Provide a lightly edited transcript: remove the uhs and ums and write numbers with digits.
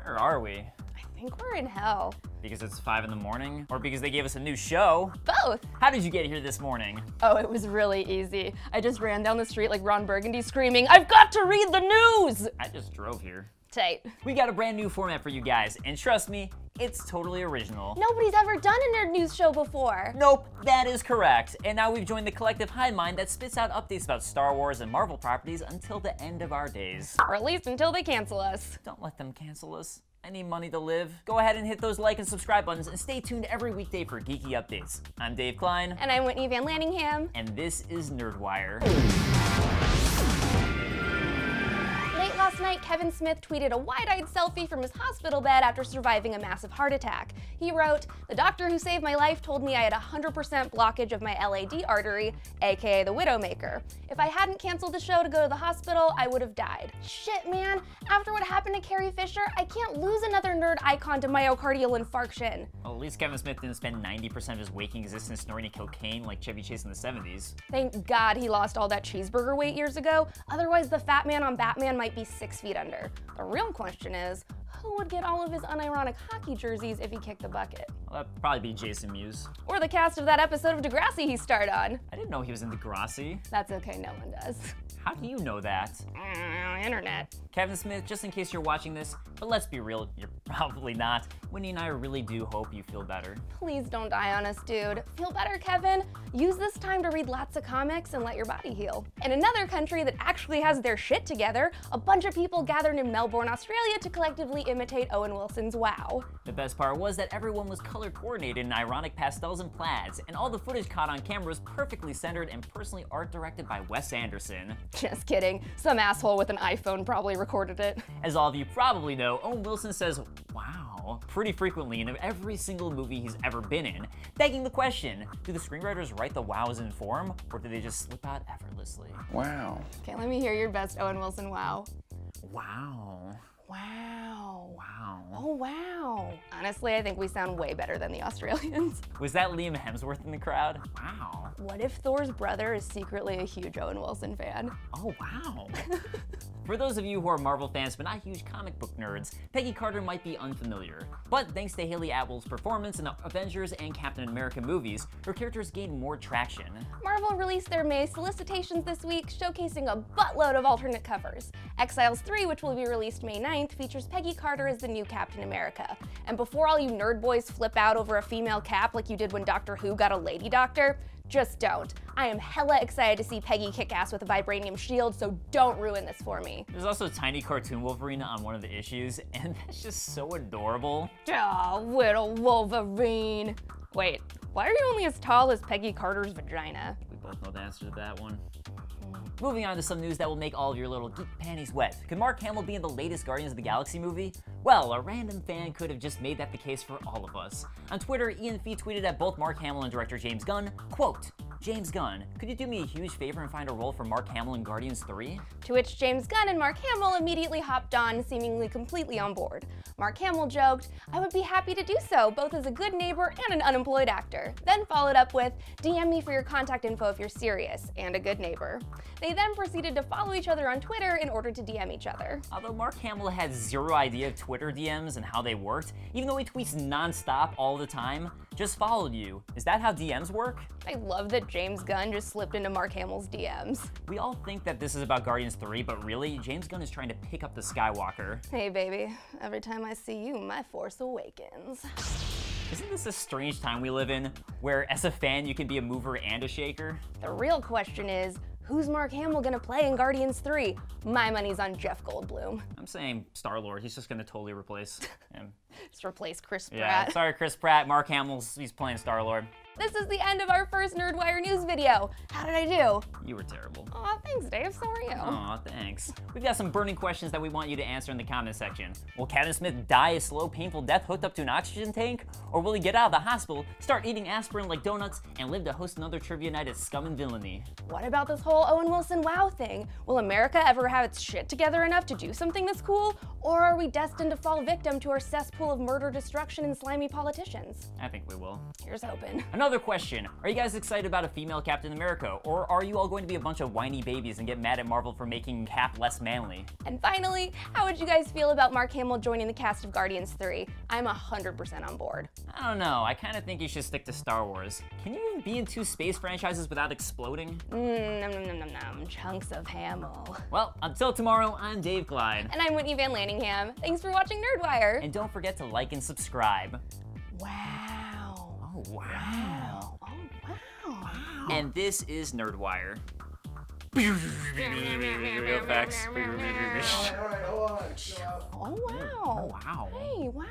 Where are we? I think we're in hell. Because it's 5 in the morning? Or because they gave us a new show? Both. How did you get here this morning? Oh, it was really easy. I just ran down the street like Ron Burgundy screaming, "I've got to read the news!" I just drove here. Tight. We got a brand new format for you guys, and trust me, it's totally original. Nobody's ever done a nerd news show before. Nope, that is correct. And now we've joined the collective hive mind that spits out updates about Star Wars and Marvel properties until the end of our days. Or at least until they cancel us. Don't let them cancel us. I need money to live. Go ahead and hit those like and subscribe buttons and stay tuned every weekday for geeky updates. I'm Dave Klein. And I'm Whitney Van Lanningham. And this is NerdWire. Late last night, Kevin Smith tweeted a wide-eyed selfie from his hospital bed after surviving a massive heart attack. He wrote, "The doctor who saved my life told me I had 100% blockage of my LAD artery, aka the Widowmaker. If I hadn't canceled the show to go to the hospital, I would have died." Shit, man. After what happened to Carrie Fisher, I can't lose another nerd icon to myocardial infarction. Well, at least Kevin Smith didn't spend 90% of his waking existence snorting cocaine like Chevy Chase in the 70s. Thank God he lost all that cheeseburger weight years ago. Otherwise, the fat man on Batman might be 6 feet under. The real question is, who would get all of his unironic hockey jerseys if he kicked the bucket? Well, that'd probably be Jason Mewes. Or the cast of that episode of Degrassi he starred on. I didn't know he was in Degrassi. That's okay, no one does. How do you know that? Internet. Kevin Smith, just in case you're watching this, but let's be real, you're probably not. Winnie and I really do hope you feel better. Please don't die on us, dude. Feel better, Kevin. Use this time to read lots of comics and let your body heal. In another country that actually has their shit together, a bunch of people gathered in Melbourne, Australia to collectively imitate Owen Wilson's WoW. The best part was that everyone was color coordinated in ironic pastels and plaids, and all the footage caught on camera was perfectly centered and personally art directed by Wes Anderson. Just kidding. Some asshole with an iPhone probably recorded it. As all of you probably know, Owen Wilson says, "wow," pretty frequently in every single movie he's ever been in, begging the question, do the screenwriters write the wows in form, or do they just slip out effortlessly? Wow. Okay, let me hear your best Owen Wilson wow. Wow. Wow. Wow. Oh, wow. Honestly, I think we sound way better than the Australians. Was that Liam Hemsworth in the crowd? Wow. What if Thor's brother is secretly a huge Owen Wilson fan? Oh, wow. For those of you who are Marvel fans but not huge comic book nerds, Peggy Carter might be unfamiliar. But thanks to Haley Atwell's performance in the Avengers and Captain America movies, her characters gained more traction. Marvel released their May solicitations this week, showcasing a buttload of alternate covers. Exiles 3, which will be released May 9th, features Peggy Carter as the new Captain America. And before all you nerd boys flip out over a female Cap like you did when Doctor Who got a lady doctor, just don't. I am hella excited to see Peggy kick ass with a vibranium shield, so don't ruin this for me. There's also a tiny cartoon Wolverine on one of the issues, and that's just so adorable. Aw, little Wolverine. Wait, why are you only as tall as Peggy Carter's vagina? We both know the answer to that one. Moving on to some news that will make all of your little geek panties wet. Could Mark Hamill be in the latest Guardians of the Galaxy movie? Well, a random fan could have just made that the case for all of us. On Twitter, Ian Fee tweeted at both Mark Hamill and director James Gunn, quote, "James Gunn, could you do me a huge favor and find a role for Mark Hamill in Guardians 3? To which James Gunn and Mark Hamill immediately hopped on, seemingly completely on board. Mark Hamill joked, "I would be happy to do so, both as a good neighbor and an unemployed actor." Then followed up with, "DM me for your contact info if you're serious, and a good neighbor." They then proceeded to follow each other on Twitter in order to DM each other. Although Mark Hamill had zero idea of Twitter DMs and how they worked, even though he tweets non-stop all the time, just followed you. Is that how DMs work? I love that James Gunn just slipped into Mark Hamill's DMs. We all think that this is about Guardians 3, but really, James Gunn is trying to pick up the Skywalker. Hey baby, every time I see you, my force awakens. Isn't this a strange time we live in, where as a fan you can be a mover and a shaker? The real question is, who's Mark Hamill gonna play in Guardians 3? My money's on Jeff Goldblum. I'm saying Star-Lord, he's just gonna totally replace him. Just replace Chris Pratt. Yeah, sorry Chris Pratt, Mark Hamill's playing Star-Lord. This is the end of our first NerdWire news video. How did I do? You were terrible. Aw, thanks Dave, so are you. Aw, thanks. We've got some burning questions that we want you to answer in the comment section. Will Kevin Smith die a slow, painful death hooked up to an oxygen tank? Or will he get out of the hospital, start eating aspirin like donuts, and live to host another trivia night at Scum and Villainy? What about this whole Owen Wilson wow thing? Will America ever have its shit together enough to do something this cool? Or are we destined to fall victim to our cesspool of murder, destruction, and slimy politicians? I think we will. Here's hoping. Another Another question, are you guys excited about a female Captain America, or are you all going to be a bunch of whiny babies and get mad at Marvel for making Cap less manly? And finally, how would you guys feel about Mark Hamill joining the cast of Guardians 3? I'm 100% on board. I don't know, I kind of think you should stick to Star Wars. Can you even be in 2 space franchises without exploding? Nom, chunks of Hamill. Well, until tomorrow, I'm Dave Glide. And I'm Whitney Van Lanningham. Thanks for watching NerdWire. And don't forget to like and subscribe. Wow. Oh, wow. Oh, wow. And this is NerdWire. Real facts. All right, hold on. Oh, wow. Oh, wow. Hey, wow.